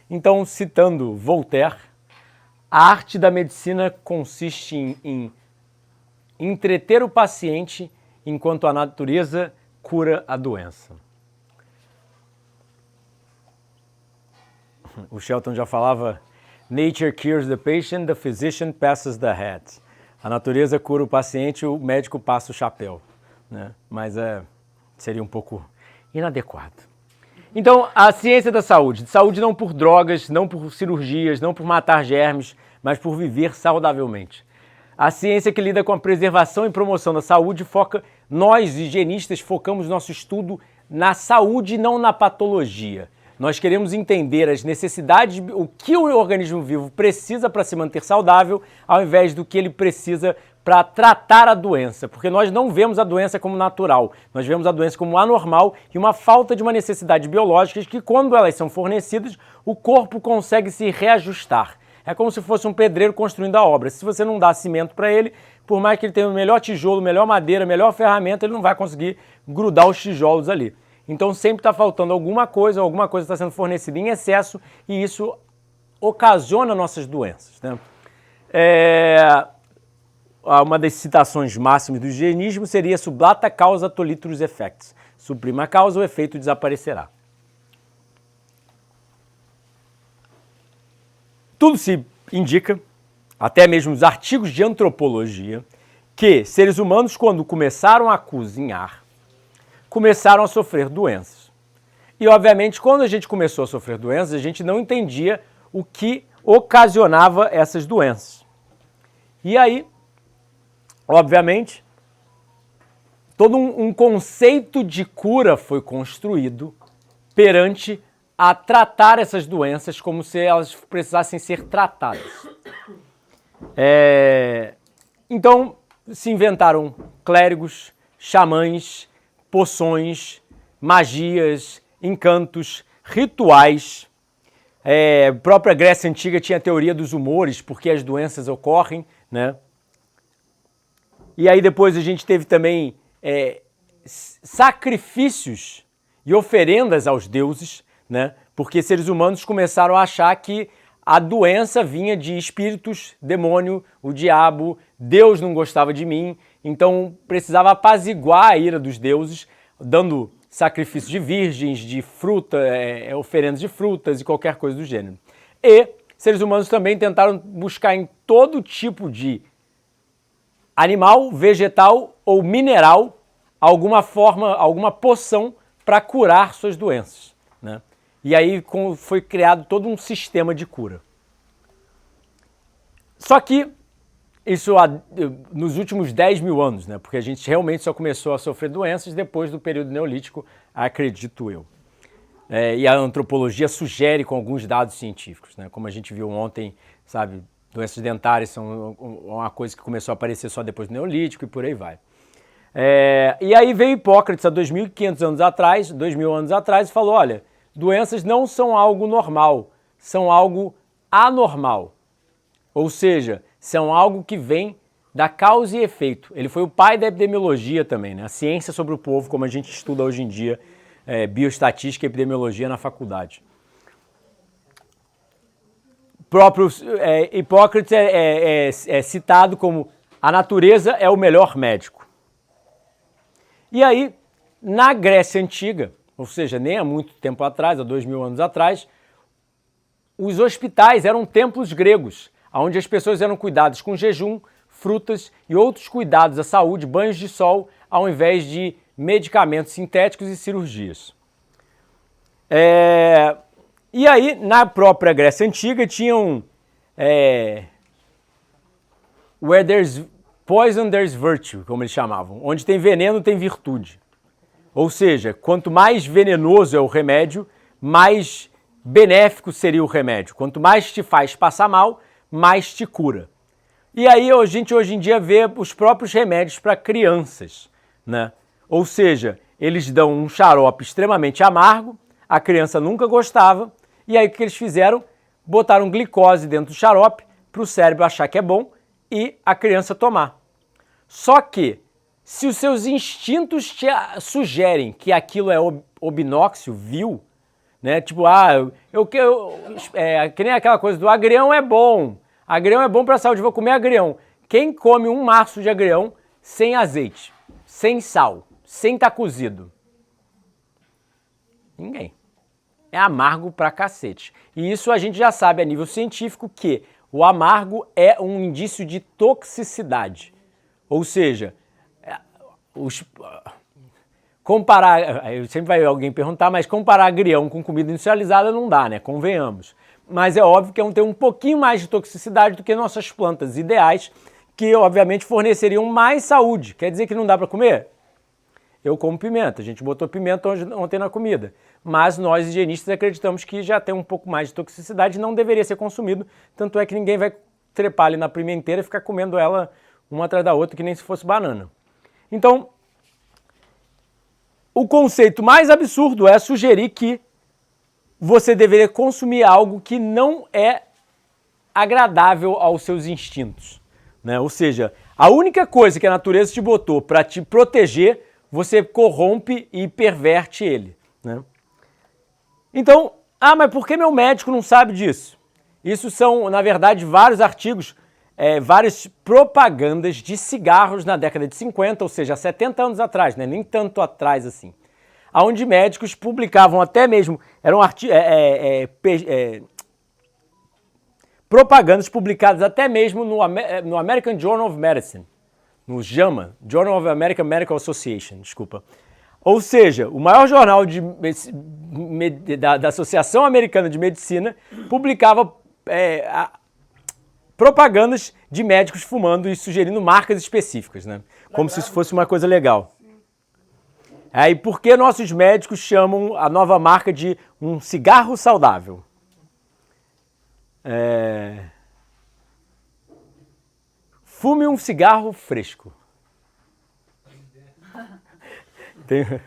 Então, citando Voltaire, a arte da medicina consiste em entreter o paciente enquanto a natureza cura a doença. O Shelton já falava, Nature cures the patient, the physician passes the hat. A natureza cura o paciente, o médico passa o chapéu, né? Mas seria um pouco inadequado. Então, a ciência da saúde. Saúde não por drogas, não por cirurgias, não por matar germes, mas por viver saudavelmente. A ciência que lida com a preservação e promoção da saúde foca, nós higienistas focamos nosso estudo na saúde e não na patologia. Nós queremos entender as necessidades, o que o organismo vivo precisa para se manter saudável, ao invés do que ele precisa para tratar a doença, porque nós não vemos a doença como natural, nós vemos a doença como anormal e uma falta de uma necessidade biológica que, quando elas são fornecidas, o corpo consegue se reajustar. É como se fosse um pedreiro construindo a obra. Se você não dá cimento para ele, por mais que ele tenha o melhor tijolo, melhor madeira, melhor ferramenta, ele não vai conseguir grudar os tijolos ali. Então sempre está faltando alguma coisa está sendo fornecida em excesso e isso ocasiona nossas doenças, né? Uma das citações máximas do higienismo seria sublata causa tolitrus effects. Suprima a causa, o efeito desaparecerá. Tudo se indica, até mesmo os artigos de antropologia, que seres humanos, quando começaram a cozinhar, começaram a sofrer doenças. E, obviamente, quando a gente começou a sofrer doenças, a gente não entendia o que ocasionava essas doenças. E aí, obviamente, todo um conceito de cura foi construído perante a tratar essas doenças como se elas precisassem ser tratadas. Então, se inventaram clérigos, xamãs, poções, magias, encantos, rituais. A própria Grécia Antiga tinha a teoria dos humores, porque as doenças ocorrem, né? E aí depois a gente teve também sacrifícios e oferendas aos deuses, né? Porque seres humanos começaram a achar que a doença vinha de espíritos, demônio, o diabo, Deus não gostava de mim, então precisava apaziguar a ira dos deuses, dando sacrifício de virgens, de fruta, oferendas de frutas e qualquer coisa do gênero. E seres humanos também tentaram buscar em todo tipo de animal, vegetal ou mineral alguma forma, alguma poção para curar suas doenças, né? E aí foi criado todo um sistema de cura. Só que isso nos últimos 10 mil anos, né? Porque a gente realmente só começou a sofrer doenças depois do período neolítico, acredito eu. E a antropologia sugere com alguns dados científicos, né? Como a gente viu ontem, sabe, doenças dentárias são uma coisa que começou a aparecer só depois do neolítico e por aí vai. E aí veio Hipócrates há 2.500 anos atrás, 2.000 anos atrás, e falou, olha, doenças não são algo normal, são algo anormal. Ou seja, são algo que vem da causa e efeito. Ele foi o pai da epidemiologia também, né? A ciência sobre o povo, como a gente estuda hoje em dia, bioestatística e epidemiologia na faculdade. Próprio Hipócrates é citado como a natureza é o melhor médico. E aí, na Grécia Antiga, ou seja, nem há muito tempo atrás, há 2.000 anos atrás, os hospitais eram templos gregos, onde as pessoas eram cuidadas com jejum, frutas e outros cuidados à saúde, banhos de sol, ao invés de medicamentos sintéticos e cirurgias. E aí, na própria Grécia Antiga, tinham where there's poison, there's virtue, como eles chamavam. Onde tem veneno, tem virtude. Ou seja, quanto mais venenoso é o remédio, mais benéfico seria o remédio. Quanto mais te faz passar mal, mais te cura. E aí a gente hoje em dia vê os próprios remédios para crianças, né? Ou seja, eles dão um xarope extremamente amargo, a criança nunca gostava, e aí o que eles fizeram? Botaram glicose dentro do xarope para o cérebro achar que é bom e a criança tomar. Só que, se os seus instintos te sugerem que aquilo é obnóxio, vil, né? Tipo, que nem aquela coisa do agrião é bom. Agrião é bom para a saúde, vou comer agrião. Quem come um maço de agrião sem azeite, sem sal, sem estar cozido? Ninguém. É amargo pra cacete. E isso a gente já sabe a nível científico que o amargo é um indício de toxicidade. Ou seja, comparar, sempre vai alguém perguntar, mas comparar agrião com comida industrializada não dá, né? Convenhamos. Mas é óbvio que tem um pouquinho mais de toxicidade do que nossas plantas ideais, que obviamente forneceriam mais saúde. Quer dizer que não dá para comer? Eu como pimenta, a gente botou pimenta ontem na comida. Mas nós higienistas acreditamos que já tem um pouco mais de toxicidade e não deveria ser consumido. Tanto é que ninguém vai trepar ali na pimenteira e ficar comendo ela uma atrás da outra que nem se fosse banana. Então, o conceito mais absurdo é sugerir que você deveria consumir algo que não é agradável aos seus instintos, né? Ou seja, a única coisa que a natureza te botou para te proteger, você corrompe e perverte ele, né? Então, mas por que meu médico não sabe disso? Isso são, na verdade, vários artigos, várias propagandas de cigarros na década de 50, ou seja, há 70 anos atrás, né? Nem tanto atrás assim. Onde médicos publicavam até mesmo, eram propagandas publicadas até mesmo no American Journal of Medicine, no JAMA, Journal of American Medical Association, desculpa. Ou seja, o maior jornal da Associação Americana de Medicina publicava propagandas de médicos fumando e sugerindo marcas específicas, né? Como se isso fosse uma coisa legal. E por que nossos médicos chamam a nova marca de um cigarro saudável? Fume um cigarro fresco. Eles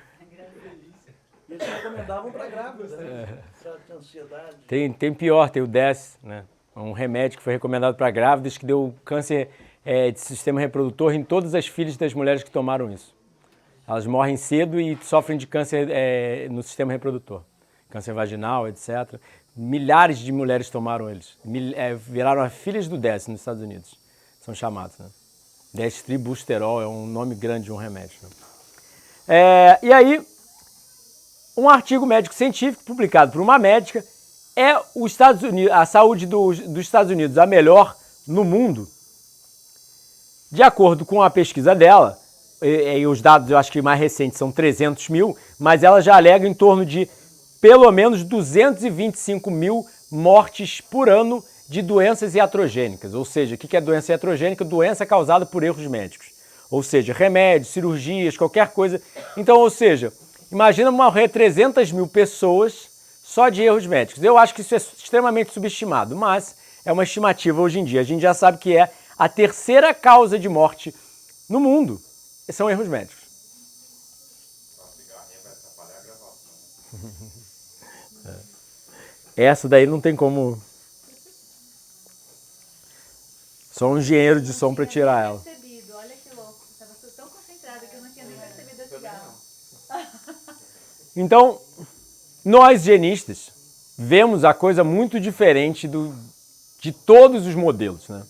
recomendavam para grávidas, né? Ansiedade. Tem pior, tem o DES, né? Um remédio que foi recomendado para grávidas que deu câncer de sistema reprodutor em todas as filhas das mulheres que tomaram isso. Elas morrem cedo e sofrem de câncer no sistema reprodutor. Câncer vaginal, etc. Milhares de mulheres tomaram eles. Viraram as filhas do DES nos Estados Unidos. São chamados, né? Destribusterol é um nome grande de um remédio, né? E aí, um artigo médico-científico publicado por uma médica a saúde dos Estados Unidos a melhor no mundo. De acordo com a pesquisa dela, e os dados eu acho que mais recentes são 300 mil, mas ela já alega em torno de pelo menos 225 mil mortes por ano de doenças iatrogênicas. Ou seja, o que é doença iatrogênica? Doença causada por erros médicos. Ou seja, remédios, cirurgias, qualquer coisa. Então, ou seja, imagina morrer 300 mil pessoas só de erros médicos. Eu acho que isso é extremamente subestimado, mas é uma estimativa hoje em dia. A gente já sabe que é a terceira causa de morte no mundo. São erros médicos. Essa daí não tem como... Só um engenheiro de som para tirar ela. Olha que louco. Estava tão concentrada que eu não tinha nem percebido esse cigarro. Então, nós higienistas vemos a coisa muito diferente de todos os modelos, né?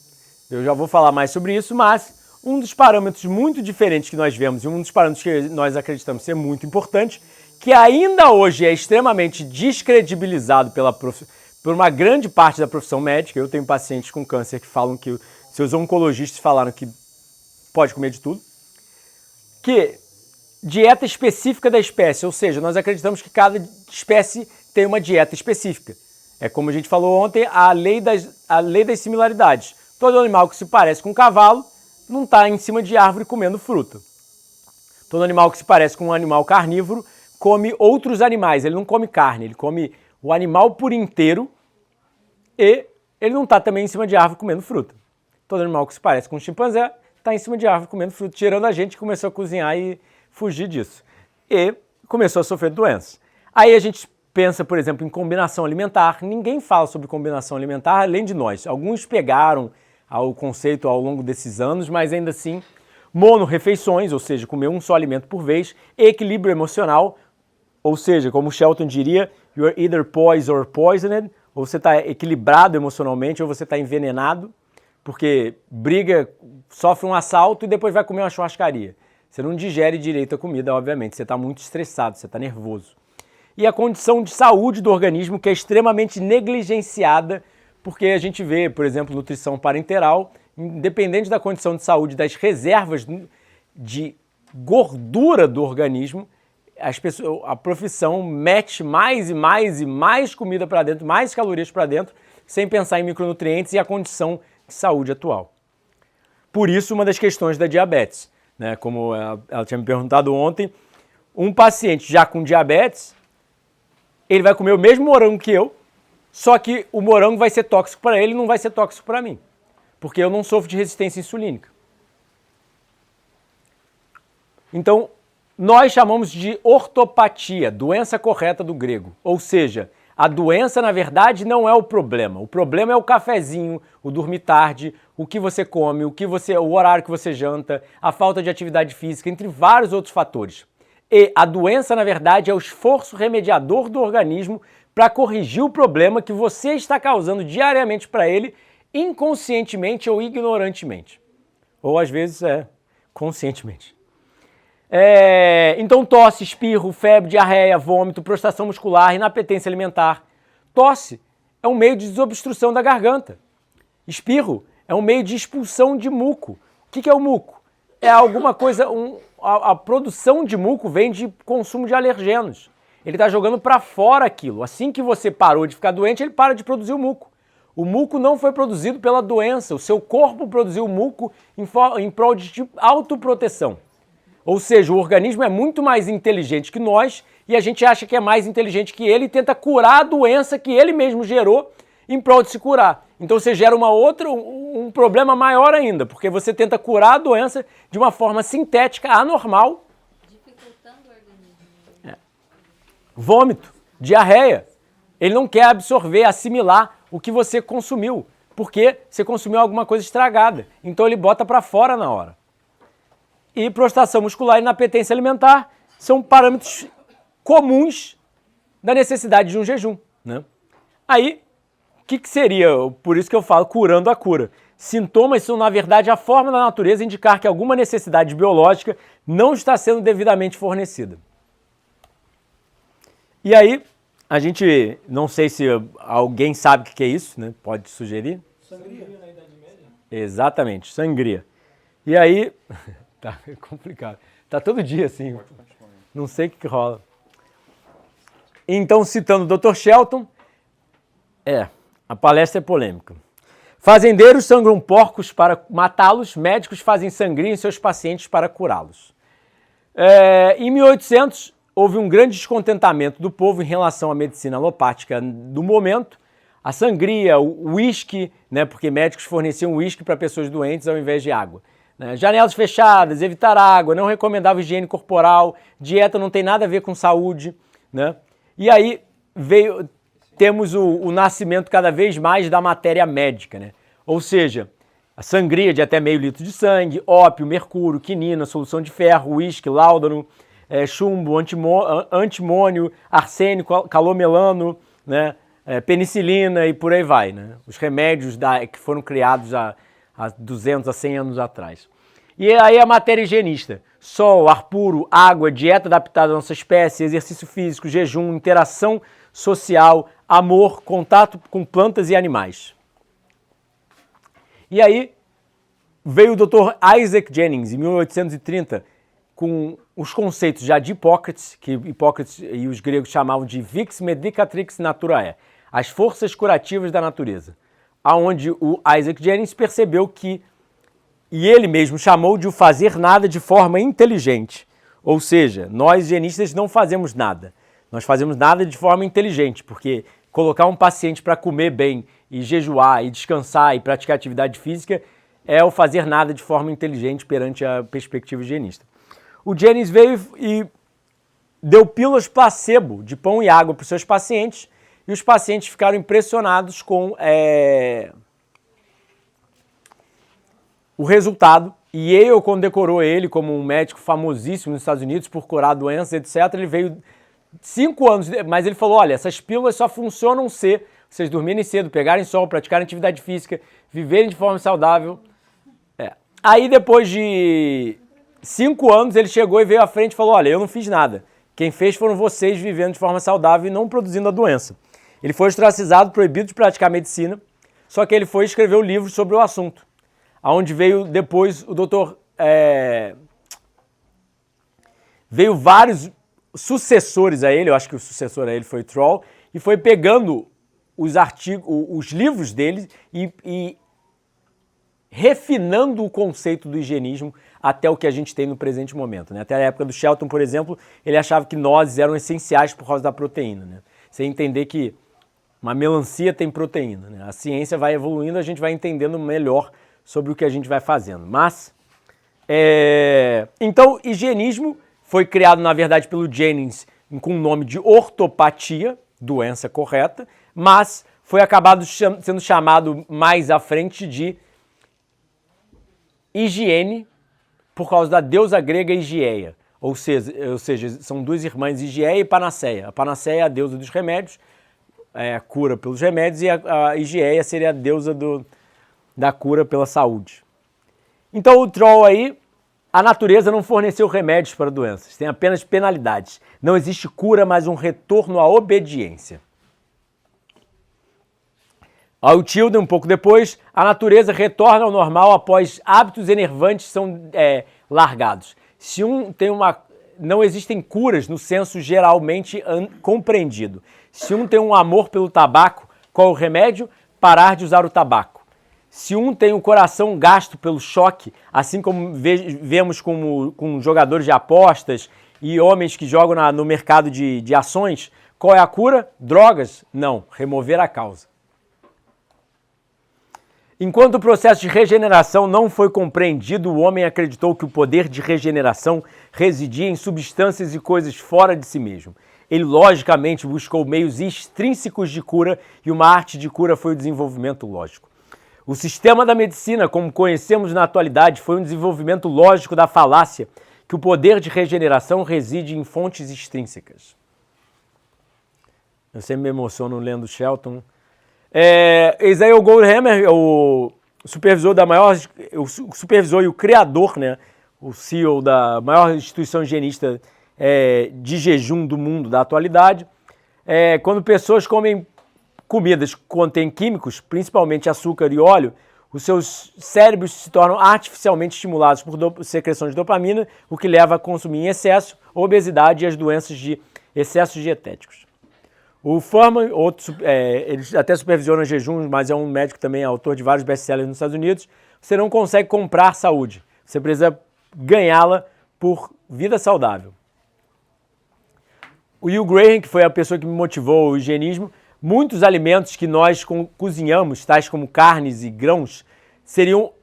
Eu já vou falar mais sobre isso, mas um dos parâmetros muito diferentes que nós vemos e um dos parâmetros que nós acreditamos ser muito importante, que ainda hoje é extremamente descredibilizado por uma grande parte da profissão médica. Eu tenho pacientes com câncer que falam que seus oncologistas falaram que pode comer de tudo, que dieta específica da espécie, ou seja, nós acreditamos que cada espécie tem uma dieta específica. É como a gente falou ontem, a lei das similaridades. Todo animal que se parece com um cavalo não está em cima de árvore comendo fruta. Todo animal que se parece com um animal carnívoro come outros animais. Ele não come carne, ele come o animal por inteiro e ele não está também em cima de árvore comendo fruta. Todo animal que se parece com um chimpanzé está em cima de árvore comendo fruta, tirando a gente que começou a cozinhar e fugir disso. E começou a sofrer doenças. Aí a gente pensa, por exemplo, em combinação alimentar. Ninguém fala sobre combinação alimentar além de nós. Alguns pegaram o conceito ao longo desses anos, mas ainda assim, monorrefeições, ou seja, comer um só alimento por vez, equilíbrio emocional, ou seja, como o Shelton diria, you're either poised or poisoned, ou você está equilibrado emocionalmente ou você está envenenado, porque briga, sofre um assalto e depois vai comer uma churrascaria. Você não digere direito a comida, obviamente, você está muito estressado, você está nervoso. E a condição de saúde do organismo, que é extremamente negligenciada, porque a gente vê, por exemplo, nutrição parenteral, independente da condição de saúde, das reservas de gordura do organismo, a profissão mete mais e mais e mais comida para dentro, mais calorias para dentro, sem pensar em micronutrientes e a condição de saúde atual. Por isso, uma das questões da diabetes, né? Como ela tinha me perguntado ontem, um paciente já com diabetes, ele vai comer o mesmo morango que eu, só que o morango vai ser tóxico para ele e não vai ser tóxico para mim, porque eu não sofro de resistência insulínica. Então, nós chamamos de ortopatia, doença correta do grego. Ou seja, a doença, na verdade, não é o problema. O problema é o cafezinho, o dormir tarde, o que você come, o horário que você janta, a falta de atividade física, entre vários outros fatores. E a doença, na verdade, é o esforço remediador do organismo para corrigir o problema que você está causando diariamente para ele, inconscientemente ou ignorantemente. Ou, às vezes, conscientemente. Então, tosse, espirro, febre, diarreia, vômito, prostração muscular, inapetência alimentar. Tosse é um meio de desobstrução da garganta. Espirro é um meio de expulsão de muco. O que é o muco? É alguma coisa, a produção de muco vem de consumo de alergenos. Ele está jogando para fora aquilo. Assim que você parou de ficar doente, ele para de produzir o muco. O muco não foi produzido pela doença, o seu corpo produziu o muco em prol de autoproteção. Ou seja, o organismo é muito mais inteligente que nós e a gente acha que é mais inteligente que ele e tenta curar a doença que ele mesmo gerou em prol de se curar. Então você gera um problema maior ainda, porque você tenta curar a doença de uma forma sintética, anormal. Dificultando o organismo. Vômito, diarreia. Ele não quer absorver, assimilar o que você consumiu, porque você consumiu alguma coisa estragada. Então ele bota para fora na hora. E prostração muscular e inapetência alimentar são parâmetros comuns da necessidade de um jejum, né? Aí, o que seria, por isso que eu falo, curando a cura? Sintomas são, na verdade, a forma da natureza indicar que alguma necessidade biológica não está sendo devidamente fornecida. E aí, a gente, não sei se alguém sabe o que é isso, né? Pode sugerir? Sangria na Idade Média? Exatamente, sangria. E aí... Tá complicado. Tá todo dia assim. Não sei o que rola. Então, citando o Dr. Shelton, a palestra é polêmica. Fazendeiros sangram porcos para matá-los, médicos fazem sangria em seus pacientes para curá-los. Em 1800, houve um grande descontentamento do povo em relação à medicina alopática do momento. A sangria, o uísque, né, porque médicos forneciam uísque para pessoas doentes ao invés de água. Janelas fechadas, evitar água, não recomendava higiene corporal, dieta não tem nada a ver com saúde, né? E aí temos o nascimento cada vez mais da matéria médica, né? Ou seja, a sangria de até meio litro de sangue, ópio, mercúrio, quinina, solução de ferro, uísque, láudano, chumbo, antimônio, arsênico, calomelano, né? Penicilina e por aí vai, né? Os remédios que foram criados há 200 a 100 anos atrás. E aí a matéria higienista. Sol, ar puro, água, dieta adaptada à nossa espécie, exercício físico, jejum, interação social, amor, contato com plantas e animais. E aí veio o Dr. Isaac Jennings, em 1830, com os conceitos já de Hipócrates, que Hipócrates e os gregos chamavam de Vix Medicatrix Naturae, as forças curativas da natureza, aonde o Isaac Jennings percebeu que, e ele mesmo chamou de o fazer nada de forma inteligente. Ou seja, nós higienistas não fazemos nada. Nós fazemos nada de forma inteligente, porque colocar um paciente para comer bem e jejuar e descansar e praticar atividade física é o fazer nada de forma inteligente perante a perspectiva higienista. O Jennings veio e deu pílulas placebo de pão e água para os seus pacientes e os pacientes ficaram impressionados com o resultado. E Yale condecorou ele como um médico famosíssimo nos Estados Unidos por curar doenças, etc. Ele veio 5 anos, mas ele falou, olha, essas pílulas só funcionam se vocês dormirem cedo, pegarem sol, praticarem atividade física, viverem de forma saudável. Aí depois de 5 anos ele chegou e veio à frente e falou, olha, eu não fiz nada. Quem fez foram vocês vivendo de forma saudável e não produzindo a doença. Ele foi ostracizado, proibido de praticar medicina, só que ele foi escrever um livro sobre o assunto, aonde veio depois o doutor... Veio vários sucessores a ele, eu acho que o sucessor a ele foi Troll, e foi pegando os artigos, os livros dele e refinando o conceito do higienismo até o que a gente tem no presente momento, né? Até a época do Shelton, por exemplo, ele achava que nozes eram essenciais por causa da proteína, né? Você entender que uma melancia tem proteína, né? A ciência vai evoluindo, a gente vai entendendo melhor sobre o que a gente vai fazendo. Mas, então, higienismo foi criado, na verdade, pelo Jennings com o nome de ortopatia, doença correta, mas foi acabado sendo chamado mais à frente de higiene por causa da deusa grega Higieia. Ou seja, são duas irmãs, Higieia e Panaceia. A Panaceia é a deusa dos remédios, a cura pelos remédios, e a Higieia seria a deusa da cura pela saúde. Então o Troll aí, a natureza não forneceu remédios para doenças, tem apenas penalidades. Não existe cura, mas um retorno à obediência. Ao Tilden, um pouco depois, a natureza retorna ao normal após hábitos enervantes são largados. Se não existem curas no senso geralmente compreendido. Se um tem um amor pelo tabaco, qual é o remédio? Parar de usar o tabaco. Se um tem o coração gasto pelo choque, assim como vemos com jogadores de apostas e homens que jogam no mercado de ações, qual é a cura? Drogas? Não, remover a causa. Enquanto o processo de regeneração não foi compreendido, o homem acreditou que o poder de regeneração residia em substâncias e coisas fora de si mesmo. Ele, logicamente, buscou meios extrínsecos de cura e uma arte de cura foi o desenvolvimento lógico. O sistema da medicina, como conhecemos na atualidade, foi um desenvolvimento lógico da falácia que o poder de regeneração reside em fontes extrínsecas. Eu sempre me emociono lendo Shelton. Isaiah Goldhammer, o supervisor o supervisor e o criador, né, o CEO da maior instituição higienista de jejum do mundo da atualidade. Quando pessoas comem comidas que contêm químicos, principalmente açúcar e óleo, os seus cérebros se tornam artificialmente estimulados por secreção de dopamina, o que leva a consumir em excesso, obesidade e as doenças de excessos dietéticos. O Furman, ele até supervisiona jejum, mas é um médico também, autor de vários best-sellers nos Estados Unidos. Você não consegue comprar saúde, você precisa ganhá-la por vida saudável. O Hugh Graham, que foi a pessoa que me motivou ao higienismo, muitos alimentos que nós cozinhamos, tais como carnes e grãos, seriam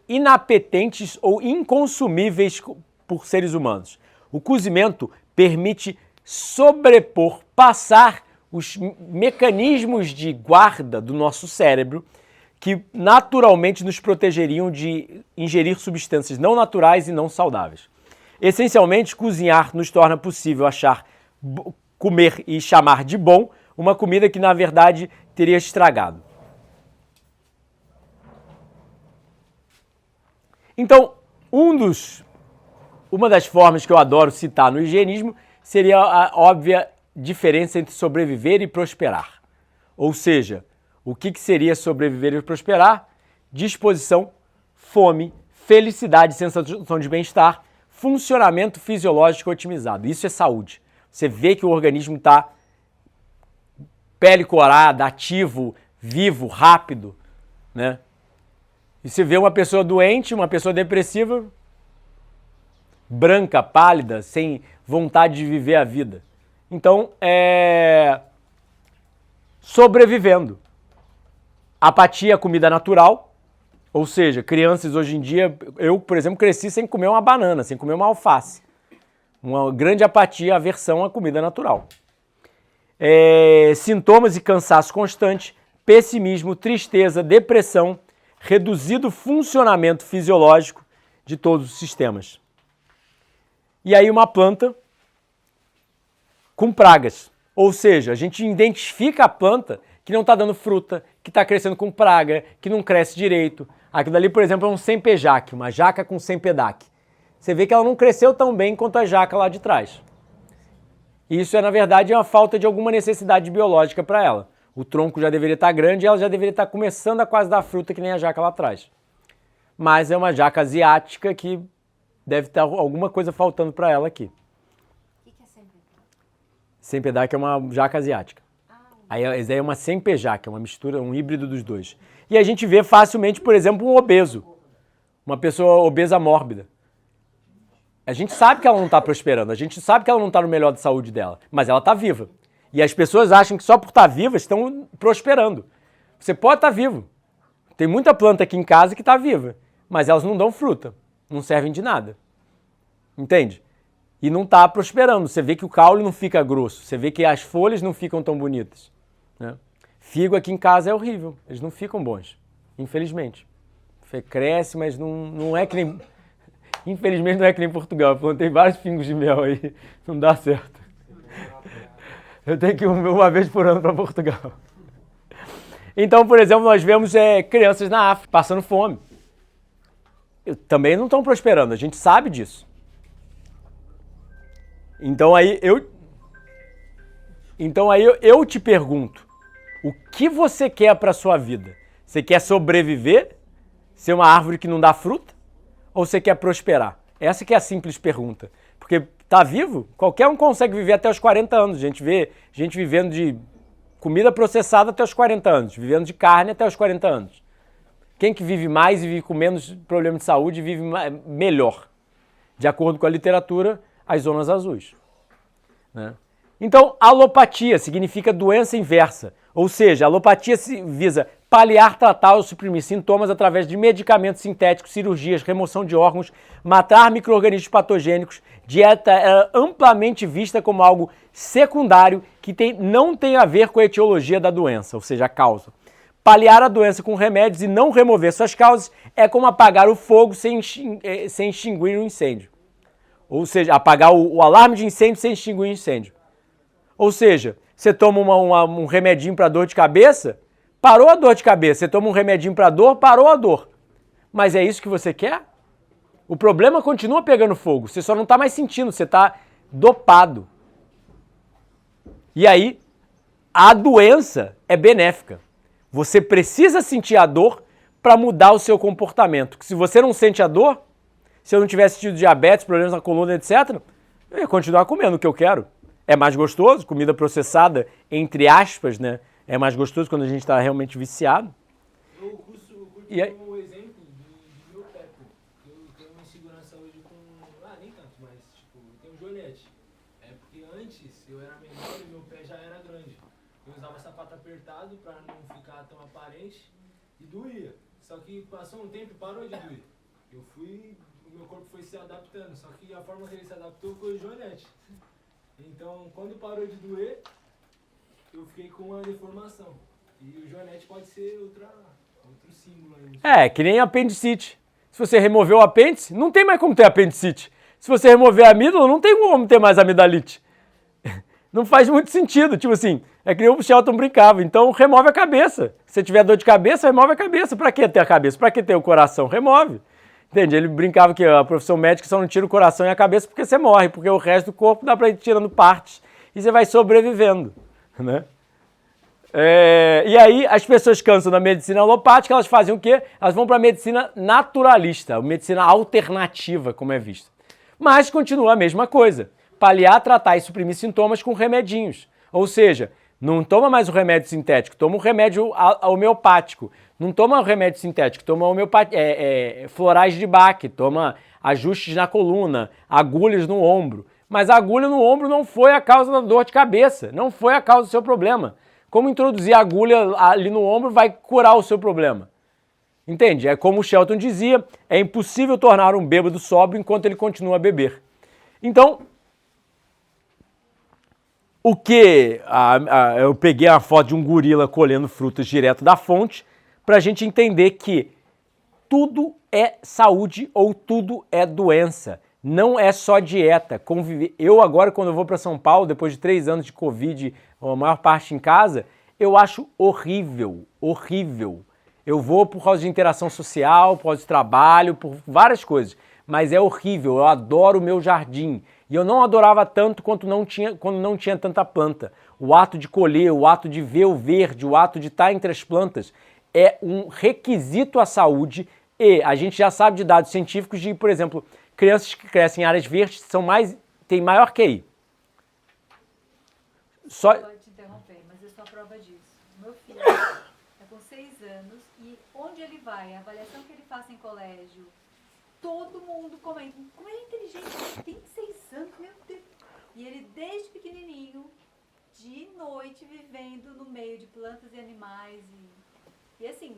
inapetentes ou inconsumíveis por seres humanos. O cozimento permite sobrepor, passar os mecanismos de guarda do nosso cérebro que naturalmente nos protegeriam de ingerir substâncias não naturais e não saudáveis. Essencialmente, cozinhar nos torna possível comer e chamar de bom uma comida que, na verdade, teria estragado. Então, uma das formas que eu adoro citar no higienismo seria a óbvia diferença entre sobreviver e prosperar. Ou seja, o que seria sobreviver e prosperar? Disposição, fome, felicidade, sensação de bem-estar, funcionamento fisiológico otimizado. Isso é saúde. Você vê que o organismo está pele corada, ativo, vivo, rápido, né? E você vê uma pessoa doente, uma pessoa depressiva, branca, pálida, sem vontade de viver a vida. Então, sobrevivendo. Apatia é comida natural, ou seja, crianças hoje em dia, eu, por exemplo, cresci sem comer uma banana, sem comer uma alface. Uma grande apatia, aversão à comida natural. Sintomas e cansaço constante, pessimismo, tristeza, depressão, reduzido funcionamento fisiológico de todos os sistemas. E aí uma planta com pragas. Ou seja, a gente identifica a planta que não está dando fruta, que está crescendo com praga, que não cresce direito. Aquilo ali, por exemplo, é um sempejaque, uma jaca com sempedaque. Você vê que ela não cresceu tão bem quanto a jaca lá de trás. Isso, na verdade, é uma falta de alguma necessidade biológica para ela. O tronco já deveria estar grande e ela já deveria estar começando a quase dar fruta que nem a jaca lá atrás. Mas é uma jaca asiática que deve estar alguma coisa faltando para ela aqui. O que é sempedaque? Sempedaque é uma jaca asiática. Aí essa aí é uma sempejaque, é uma mistura, um híbrido dos dois. E a gente vê facilmente, por exemplo, um obeso. Uma pessoa obesa mórbida. A gente sabe que ela não está prosperando, a gente sabe que ela não está no melhor de saúde dela, mas ela está viva. E as pessoas acham que só por estar vivas estão prosperando. Você pode estar vivo. Tem muita planta aqui em casa que está viva, mas elas não dão fruta, não servem de nada. Entende? E não está prosperando. Você vê que o caule não fica grosso, você vê que as folhas não ficam tão bonitas. Né? Figo aqui em casa é horrível, eles não ficam bons, infelizmente. Você cresce, mas não é que nem... Infelizmente não é que nem Portugal, eu plantei vários figos de mel aí, não dá certo. Eu tenho que ir uma vez por ano para Portugal. Então, por exemplo, nós vemos crianças na África passando fome. Também não estão prosperando, a gente sabe disso. Então aí eu te pergunto, o que você quer para a sua vida? Você quer sobreviver? Ser uma árvore que não dá fruta? Ou você quer prosperar? Essa que é a simples pergunta. Porque tá vivo? Qualquer um consegue viver até os 40 anos. A gente vê gente vivendo de comida processada até os 40 anos, vivendo de carne até os 40 anos. Quem que vive mais e vive com menos problema de saúde vive melhor? De acordo com a literatura, as zonas azuis. Né? Então, alopatia significa doença inversa. Ou seja, a alopatia visa paliar, tratar ou suprimir sintomas através de medicamentos sintéticos, cirurgias, remoção de órgãos, matar micro-organismos patogênicos. Dieta é amplamente vista como algo secundário que não tem a ver com a etiologia da doença, ou seja, a causa. Paliar a doença com remédios e não remover suas causas é como apagar o fogo sem extinguir o incêndio. Ou seja, apagar o alarme de incêndio sem extinguir o incêndio. Ou seja, você toma um remedinho para dor de cabeça, parou a dor de cabeça. Você toma um remedinho para dor, parou a dor. Mas é isso que você quer? O problema continua pegando fogo. Você só não está mais sentindo, você está dopado. E aí, a doença é benéfica. Você precisa sentir a dor para mudar o seu comportamento. Se você não sente a dor, se eu não tivesse tido diabetes, problemas na coluna, etc., eu ia continuar comendo o que eu quero. É mais gostoso, comida processada, entre aspas, né? É mais gostoso quando a gente está realmente viciado. Eu curto E aí? como exemplo do meu pé, pô. Eu tenho uma insegurança hoje com... nem tanto, mas tipo, eu tenho joelhete. É porque antes eu era menor e meu pé já era grande. Eu usava sapato apertado pra não ficar tão aparente e doía. Só que passou um tempo e parou de doer. O meu corpo foi se adaptando, só que a forma que ele se adaptou foi o joelhete. Então, quando parou de doer, eu fiquei com uma deformação. E o joelhete pode ser outro símbolo aí. Que nem apendicite. Se você remover o apêndice, não tem mais como ter apendicite. Se você remover a amígdala, não tem como ter mais amidalite. Não faz muito sentido. Tipo assim, é que nem o Shelton brincava. Então, remove a cabeça. Se tiver dor de cabeça, remove a cabeça. Pra que ter a cabeça? Pra que ter o coração? Remove. Entende? Ele brincava que a profissão médica só não tira o coração e a cabeça porque você morre, porque o resto do corpo dá para ir tirando partes e você vai sobrevivendo, né? E aí as pessoas cansam da medicina alopática, elas fazem o quê? Elas vão para a medicina naturalista, a medicina alternativa, como é visto. Mas continua a mesma coisa, paliar, tratar e suprimir sintomas com remedinhos. Ou seja, não toma mais o remédio sintético, toma o remédio homeopático. Não toma remédio sintético, toma florais de Bach, toma ajustes na coluna, agulhas no ombro. Mas a agulha no ombro não foi a causa da dor de cabeça, não foi a causa do seu problema. Como introduzir a agulha ali no ombro vai curar o seu problema? Entende? É como o Shelton dizia, é impossível tornar um bêbado sóbrio enquanto ele continua a beber. Então, eu peguei a foto de um gorila colhendo frutas direto da fonte, para a gente entender que tudo é saúde ou tudo é doença. Não é só dieta. Conviver. Eu agora, quando eu vou para São Paulo, depois de 3 anos de Covid, a maior parte em casa, eu acho horrível, horrível. Eu vou por causa de interação social, por causa de trabalho, por várias coisas. Mas é horrível, eu adoro o meu jardim. E eu não adorava tanto quando não tinha tanta planta. O ato de colher, o ato de ver o verde, o ato de estar entre as plantas é um requisito à saúde. E a gente já sabe de dados científicos de, por exemplo, crianças que crescem em áreas verdes têm maior QI. Pode te interromper, mas eu sou a prova disso. Meu filho está com 6 anos e onde ele vai, a avaliação que ele faça em colégio, todo mundo comenta. Como ele é inteligente, ele tem 6 anos, meu Deus. E ele desde pequenininho, de noite, vivendo no meio de plantas e animais. E assim,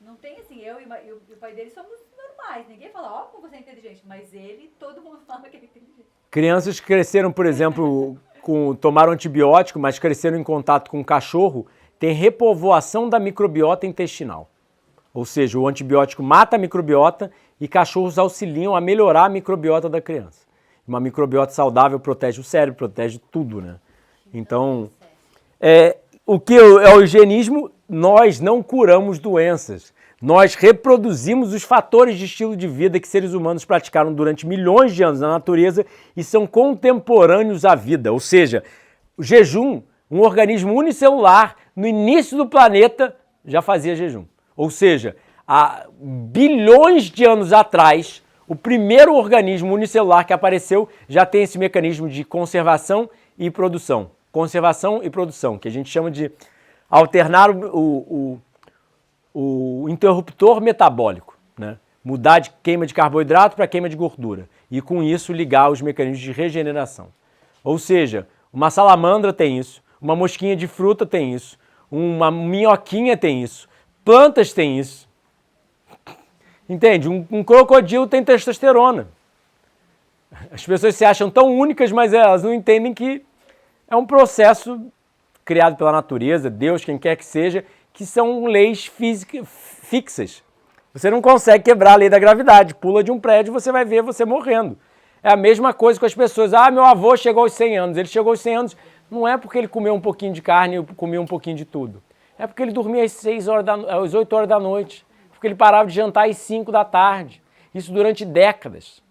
não tem assim, eu e o pai dele somos normais. Ninguém fala, ó, como você é inteligente. Mas ele, todo mundo fala que ele é inteligente. Crianças que cresceram, por exemplo, tomaram antibiótico, mas cresceram em contato com um cachorro, tem repovoação da microbiota intestinal. Ou seja, o antibiótico mata a microbiota e cachorros auxiliam a melhorar a microbiota da criança. Uma microbiota saudável protege o cérebro, protege tudo, né? Então, o que é o higienismo? Nós não curamos doenças. Nós reproduzimos os fatores de estilo de vida que seres humanos praticaram durante milhões de anos na natureza e são contemporâneos à vida. Ou seja, o jejum, um organismo unicelular, no início do planeta, já fazia jejum. Ou seja, há bilhões de anos atrás, o primeiro organismo unicelular que apareceu já tem esse mecanismo de conservação e produção. Conservação e produção, que a gente chama de alternar o interruptor metabólico, né? Mudar de queima de carboidrato para queima de gordura e com isso ligar os mecanismos de regeneração. Ou seja, uma salamandra tem isso, uma mosquinha de fruta tem isso, uma minhoquinha tem isso, plantas têm isso. Entende? Um crocodilo tem testosterona. As pessoas se acham tão únicas, mas elas não entendem que é um processo criado pela natureza, Deus, quem quer que seja, que são leis físicas fixas. Você não consegue quebrar a lei da gravidade. Pula de um prédio, você vai ver você morrendo. É a mesma coisa com as pessoas. Ah, meu avô chegou aos 100 anos. Ele chegou aos 100 anos, não é porque ele comeu um pouquinho de carne e comia um pouquinho de tudo. É porque ele dormia às 8 horas da noite. Porque ele parava de jantar às 5 da tarde. Isso durante décadas.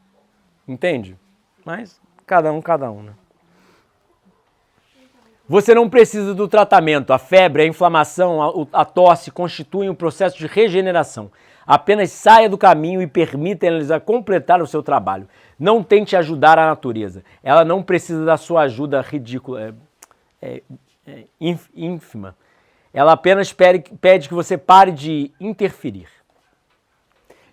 Entende? Mas cada um, né? Você não precisa do tratamento. A febre, a inflamação, a tosse constituem um processo de regeneração. Apenas saia do caminho e permita eles completar o seu trabalho. Não tente ajudar a natureza. Ela não precisa da sua ajuda ridícula, ínfima. Ela apenas pede que você pare de interferir.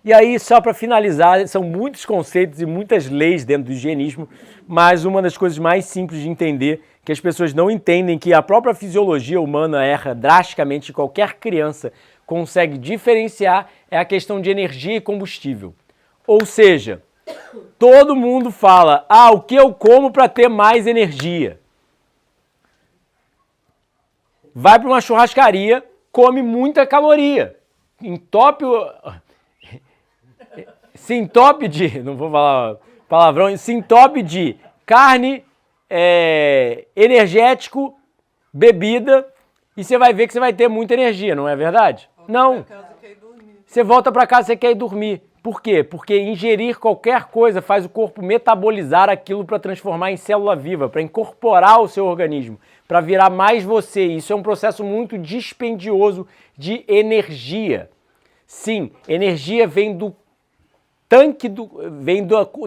E aí, só para finalizar, são muitos conceitos e muitas leis dentro do higienismo, mas uma das coisas mais simples de entender, que as pessoas não entendem que a própria fisiologia humana erra drasticamente, qualquer criança consegue diferenciar, é a questão de energia e combustível. Ou seja, todo mundo fala, o que eu como para ter mais energia? Vai para uma churrascaria, come muita caloria, se entope de, não vou falar palavrão, se entope de carne, energético, bebida, e você vai ver que você vai ter muita energia, não é verdade? Não. Você volta para casa e quer ir dormir. Por quê? Porque ingerir qualquer coisa faz o corpo metabolizar aquilo para transformar em célula viva, para incorporar ao seu organismo, para virar mais você. Isso é um processo muito dispendioso de energia. Sim, energia vem do tanque,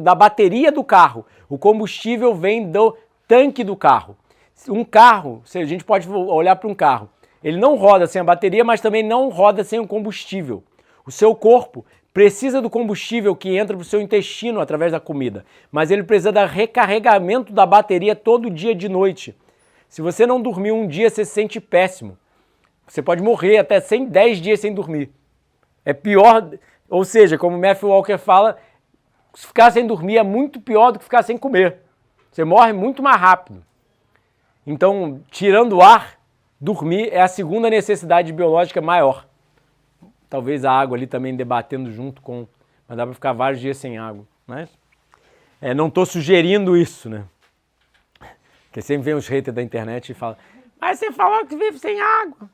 da bateria do carro. O combustível vem do tanque do carro. Um carro, a gente pode olhar para um carro, ele não roda sem a bateria, mas também não roda sem o combustível. O seu corpo precisa do combustível que entra para o seu intestino através da comida, mas ele precisa do recarregamento da bateria todo dia de noite. Se você não dormir um dia, você se sente péssimo. Você pode morrer até 10 dias sem dormir. É pior, ou seja, como o Matthew Walker fala, ficar sem dormir é muito pior do que ficar sem comer. Você morre muito mais rápido. Então, tirando o ar, dormir é a segunda necessidade biológica maior. Talvez a água ali também debatendo junto com... Mas dá para ficar vários dias sem água, mas... Não estou sugerindo isso, né? Porque sempre vem os haters da internet e falam, mas você falou que vive sem água.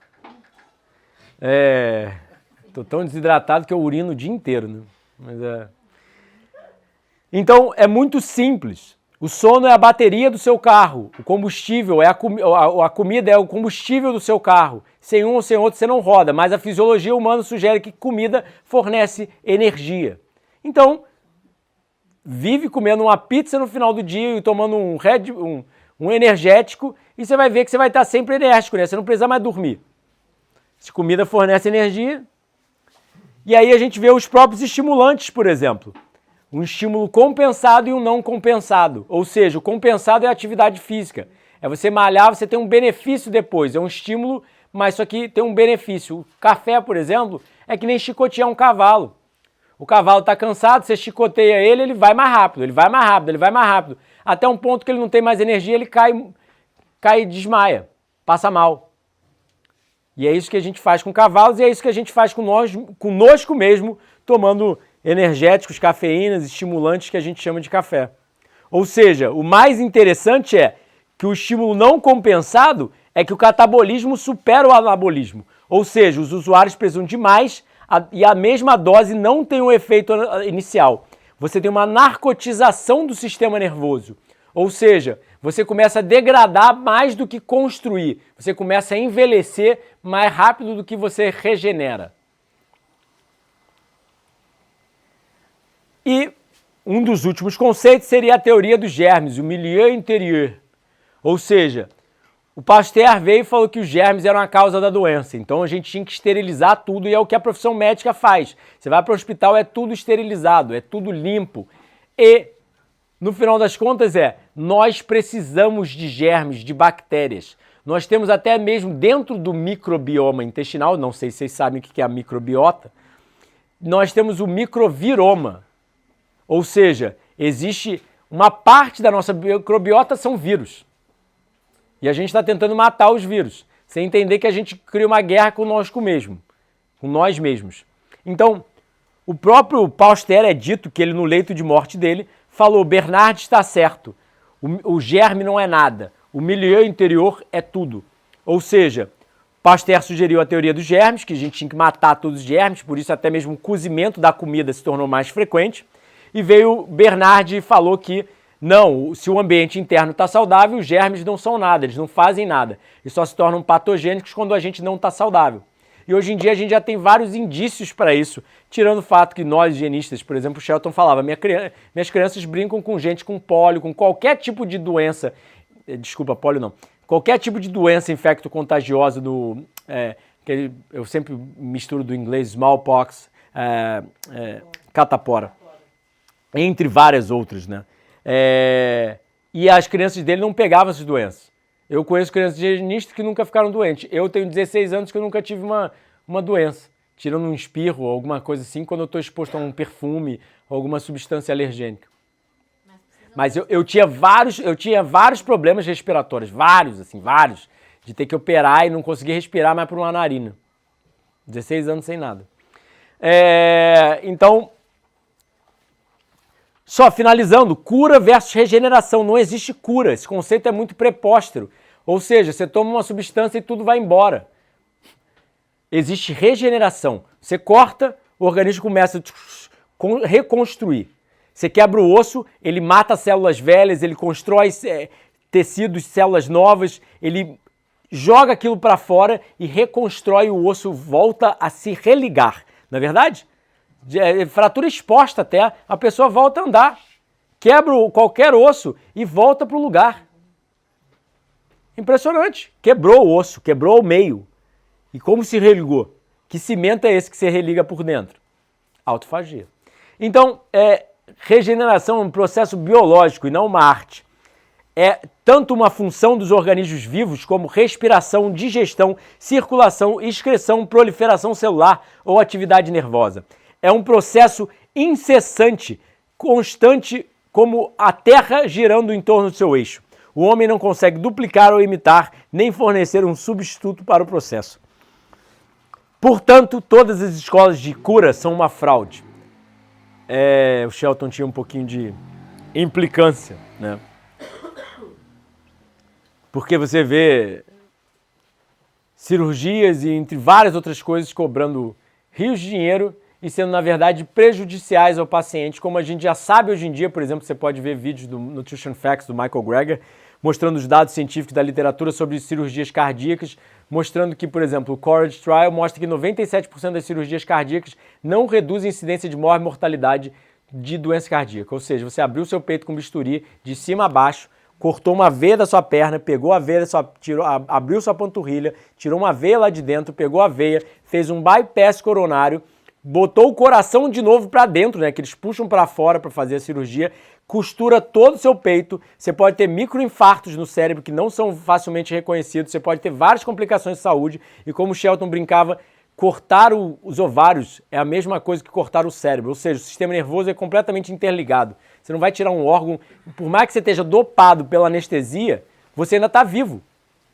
Tô tão desidratado que eu urino o dia inteiro, né? Então, é muito simples. O sono é a bateria do seu carro. O combustível, a comida é o combustível do seu carro. Sem um ou sem outro você não roda, mas a fisiologia humana sugere que comida fornece energia. Então, vive comendo uma pizza no final do dia e tomando um energético e você vai ver que você vai estar sempre enérgico, né? Você não precisa mais dormir. Se comida fornece energia. E aí a gente vê os próprios estimulantes, por exemplo. Um estímulo compensado e um não compensado. Ou seja, o compensado é a atividade física. É você malhar, você tem um benefício depois. É um estímulo, mas isso aqui tem um benefício. O café, por exemplo, é que nem chicotear um cavalo. O cavalo está cansado, você chicoteia ele, ele vai mais rápido, ele vai mais rápido, ele vai mais rápido. Até um ponto que ele não tem mais energia, ele cai e desmaia, passa mal. E é isso que a gente faz com cavalos e é isso que a gente faz conosco mesmo, tomando energéticos, cafeínas, estimulantes que a gente chama de café. Ou seja, o mais interessante é que o estímulo não compensado é que o catabolismo supera o anabolismo. Ou seja, os usuários precisam de mais e a mesma dose não tem um efeito inicial. Você tem uma narcotização do sistema nervoso. Ou seja, você começa a degradar mais do que construir. Você começa a envelhecer mais rápido do que você regenera. E um dos últimos conceitos seria a teoria dos germes, o milieu interior. Ou seja, o Pasteur veio e falou que os germes eram a causa da doença. Então a gente tinha que esterilizar tudo e é o que a profissão médica faz. Você vai para o hospital, é tudo esterilizado, é tudo limpo. E, no final das contas, nós precisamos de germes, de bactérias. Nós temos até mesmo dentro do microbioma intestinal, não sei se vocês sabem o que é a microbiota, nós temos o microviroma. Ou seja, existe uma parte da nossa microbiota são vírus. E a gente está tentando matar os vírus, sem entender que a gente cria uma guerra conosco mesmo, com nós mesmos. Então, o próprio Pasteur é dito que ele, no leito de morte dele, falou, Bernard está certo, o germe não é nada, o milieu interior é tudo. Ou seja, Pasteur sugeriu a teoria dos germes, que a gente tinha que matar todos os germes, por isso até mesmo o cozimento da comida se tornou mais frequente. E veio Bernard e falou que não, se o ambiente interno está saudável, os germes não são nada, eles não fazem nada. Eles só se tornam patogênicos quando a gente não está saudável. E hoje em dia a gente já tem vários indícios para isso, tirando o fato que nós higienistas, por exemplo, o Shelton falava, minhas crianças brincam com gente com pólio, com qualquer tipo de doença, desculpa, pólio não, qualquer tipo de doença infecto-contagiosa, que eu sempre misturo do inglês, smallpox, catapora. Entre várias outras, né? E as crianças dele não pegavam essas doenças. Eu conheço crianças higienistas que nunca ficaram doentes. Eu tenho 16 anos que eu nunca tive uma doença, tirando um espirro ou alguma coisa assim, quando eu estou exposto a um perfume ou alguma substância alergênica. Mas eu tinha vários problemas respiratórios, vários, de ter que operar e não conseguir respirar mais por uma narina. 16 anos sem nada. Então, só finalizando, cura versus regeneração. Não existe cura, esse conceito é muito prepóstero. Ou seja, você toma uma substância e tudo vai embora. Existe regeneração. Você corta, o organismo começa a reconstruir. Você quebra o osso, ele mata células velhas, ele constrói tecidos, células novas, ele joga aquilo para fora e reconstrói o osso, volta a se religar. Não é verdade? Fratura exposta até, a pessoa volta a andar, quebra qualquer osso e volta para o lugar. Impressionante. Quebrou o osso, quebrou o meio. E como se religou? Que cimento é esse que se religa por dentro? Autofagia. Então, regeneração é um processo biológico e não uma arte. É tanto uma função dos organismos vivos como respiração, digestão, circulação, excreção, proliferação celular ou atividade nervosa. É um processo incessante, constante, como a Terra girando em torno do seu eixo. O homem não consegue duplicar ou imitar, nem fornecer um substituto para o processo. Portanto, todas as escolas de cura são uma fraude. O Shelton tinha um pouquinho de implicância, né? Porque você vê cirurgias e entre várias outras coisas cobrando rios de dinheiro e sendo, na verdade, prejudiciais ao paciente, como a gente já sabe hoje em dia. Por exemplo, você pode ver vídeos do Nutrition Facts, do Michael Greger, mostrando os dados científicos da literatura sobre cirurgias cardíacas, mostrando que, por exemplo, o Courage Trial mostra que 97% das cirurgias cardíacas não reduzem a incidência de morte e mortalidade de doença cardíaca. Ou seja, você abriu seu peito com bisturi de cima a baixo, cortou uma veia da sua perna, pegou a veia, abriu sua panturrilha, tirou uma veia lá de dentro, pegou a veia, fez um bypass coronário, botou o coração de novo para dentro, né, que eles puxam para fora para fazer a cirurgia, costura todo o seu peito, você pode ter microinfartos no cérebro que não são facilmente reconhecidos, você pode ter várias complicações de saúde e, como o Shelton brincava, cortar os ovários é a mesma coisa que cortar o cérebro, ou seja, o sistema nervoso é completamente interligado. Você não vai tirar um órgão, por mais que você esteja dopado pela anestesia, você ainda está vivo.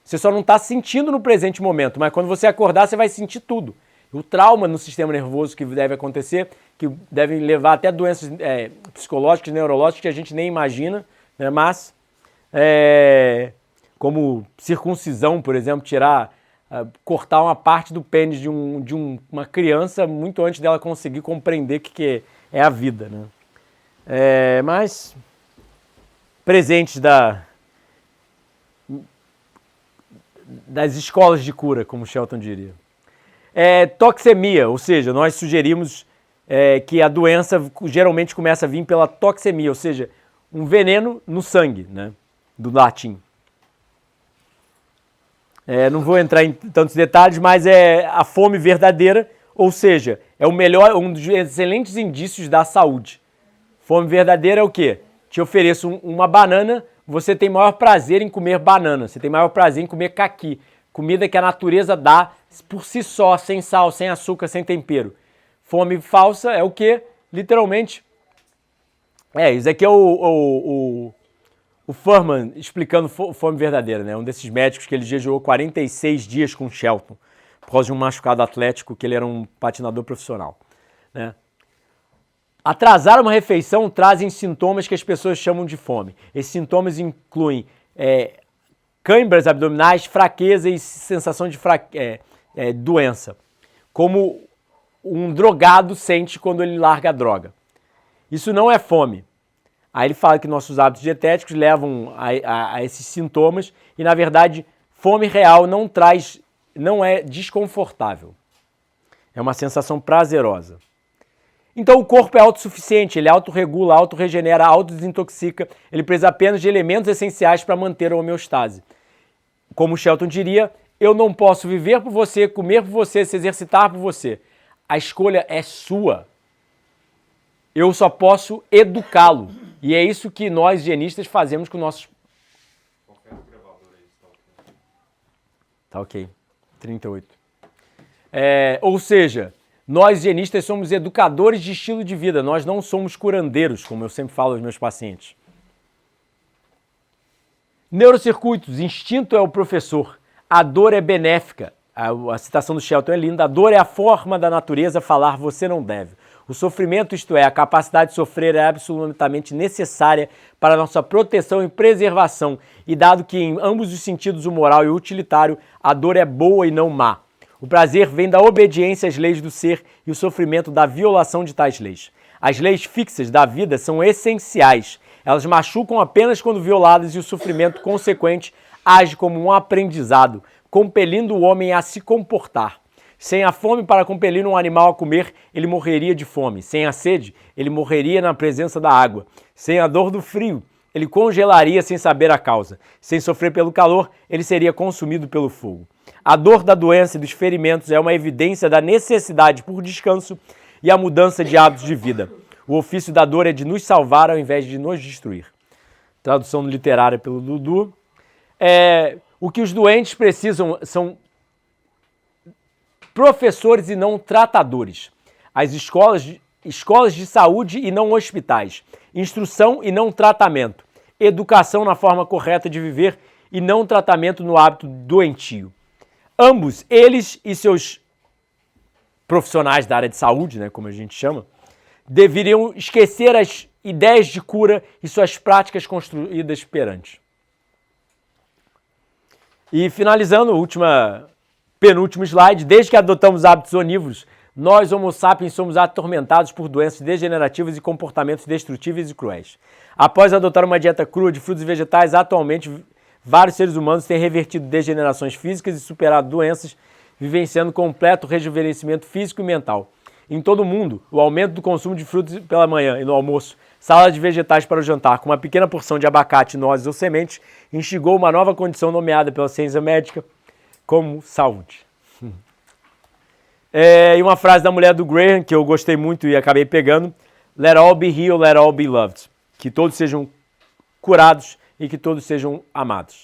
Você só não está sentindo no presente momento, mas quando você acordar, você vai sentir tudo. O trauma no sistema nervoso que deve acontecer, que deve levar até doenças psicológicas, neurológicas que a gente nem imagina, né? Mas, como circuncisão, por exemplo, cortar uma parte do pênis de uma criança muito antes dela conseguir compreender o que é a vida, né? Mas presentes das escolas de cura, como Shelton diria. Toxemia, ou seja, nós sugerimos que a doença geralmente começa a vir pela toxemia, ou seja, um veneno no sangue, né, do latim. Não vou entrar em tantos detalhes, mas é a fome verdadeira, ou seja, é um dos excelentes indícios da saúde. Fome verdadeira é o quê? Te ofereço uma banana, você tem maior prazer em comer banana, você tem maior prazer em comer caqui, comida que a natureza dá por si só, sem sal, sem açúcar, sem tempero. Fome falsa é o quê? Literalmente. Isso aqui é o Fuhrman explicando fome verdadeira, né? Um desses médicos que ele jejuou 46 dias com Shelton, por causa de um machucado atlético, que ele era um patinador profissional, né? Atrasar uma refeição trazem sintomas que as pessoas chamam de fome. Esses sintomas incluem câimbras abdominais, fraqueza e sensação de doença, como um drogado sente quando ele larga a droga. Isso não é fome. Aí ele fala que nossos hábitos dietéticos levam a esses sintomas e, na verdade, fome real não é desconfortável. É uma sensação prazerosa. Então o corpo é autossuficiente, ele autorregula, autorregenera, autodesintoxica, ele precisa apenas de elementos essenciais para manter a homeostase. Como Shelton diria, eu não posso viver por você, comer por você, se exercitar por você. A escolha é sua. Eu só posso educá-lo. E é isso que nós higienistas fazemos com nossos... Qualquer gravador aí está ok. Tá ok. 38. Ou seja, nós higienistas somos educadores de estilo de vida, nós não somos curandeiros, como eu sempre falo aos meus pacientes. Neurocircuitos, instinto é o professor, a dor é benéfica. A citação do Shelton é linda, a dor é a forma da natureza falar você não deve. O sofrimento, isto é, a capacidade de sofrer é absolutamente necessária para a nossa proteção e preservação, e dado que em ambos os sentidos, o moral e o utilitário, a dor é boa e não má. O prazer vem da obediência às leis do ser e o sofrimento da violação de tais leis. As leis fixas da vida são essenciais. Elas machucam apenas quando violadas e o sofrimento consequente age como um aprendizado, compelindo o homem a se comportar. Sem a fome para compelir um animal a comer, ele morreria de fome. Sem a sede, ele morreria na presença da água. Sem a dor do frio, ele congelaria sem saber a causa. Sem sofrer pelo calor, ele seria consumido pelo fogo. A dor da doença e dos ferimentos é uma evidência da necessidade por descanso e a mudança de hábitos de vida. O ofício da dor é de nos salvar ao invés de nos destruir. Tradução literária pelo Dudu. O que os doentes precisam são professores e não tratadores. As escolas de saúde e não hospitais. Instrução e não tratamento. Educação na forma correta de viver e não tratamento no hábito doentio. Ambos, eles e seus profissionais da área de saúde, né, como a gente chama, deveriam esquecer as ideias de cura e suas práticas construídas perante. E finalizando, penúltimo slide, desde que adotamos hábitos onívoros, nós, homo sapiens, somos atormentados por doenças degenerativas e comportamentos destrutíveis e cruéis. Após adotar uma dieta crua de frutos e vegetais, atualmente vários seres humanos têm revertido degenerações físicas e superado doenças, vivenciando completo rejuvenescimento físico e mental. Em todo o mundo, o aumento do consumo de frutos pela manhã e no almoço, salada de vegetais para o jantar, com uma pequena porção de abacate, nozes ou sementes, instigou uma nova condição nomeada pela ciência médica como saúde. E uma frase da mulher do Graham, que eu gostei muito e acabei pegando: Let all be healed, let all be loved. Que todos sejam curados e que todos sejam amados.